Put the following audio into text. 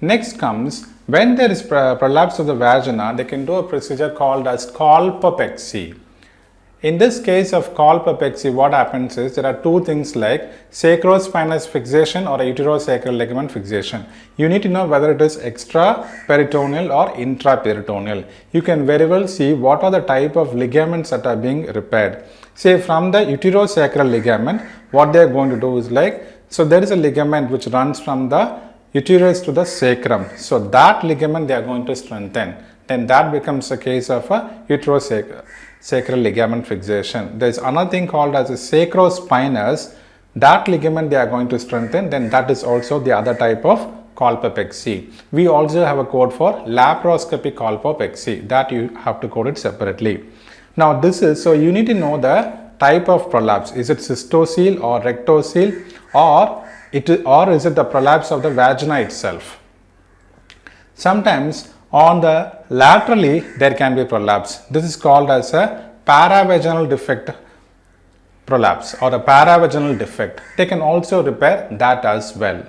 Next comes when there is prolapse of the vagina, they can do a procedure called as Colpopexy. In this case of Colpopexy, what happens is there are two things like Sacrospinous fixation or uterosacral ligament fixation. You need to know whether it is extra-peritoneal or intra-peritoneal. You can very well see what are the type of ligaments that are being repaired. Say from the uterosacral ligament, what they are going to do is like, so there is a ligament which runs from the uterus to the sacrum. So that ligament they are going to strengthen. Then that becomes a case of a uterosacral ligament fixation. There is another thing called as a sacrospinous. That ligament they are going to strengthen. Then that is also the other type of Colpopexy. We also have a code for laparoscopic Colpopexy. That you have to code it separately. Now this is, so you need to know the type of prolapse. Is it cystocele or rectocele, or is it the prolapse of the vagina itself? Sometimes on the laterally there can be prolapse. This is called as a paravaginal defect prolapse or a paravaginal defect. They can also repair that as well.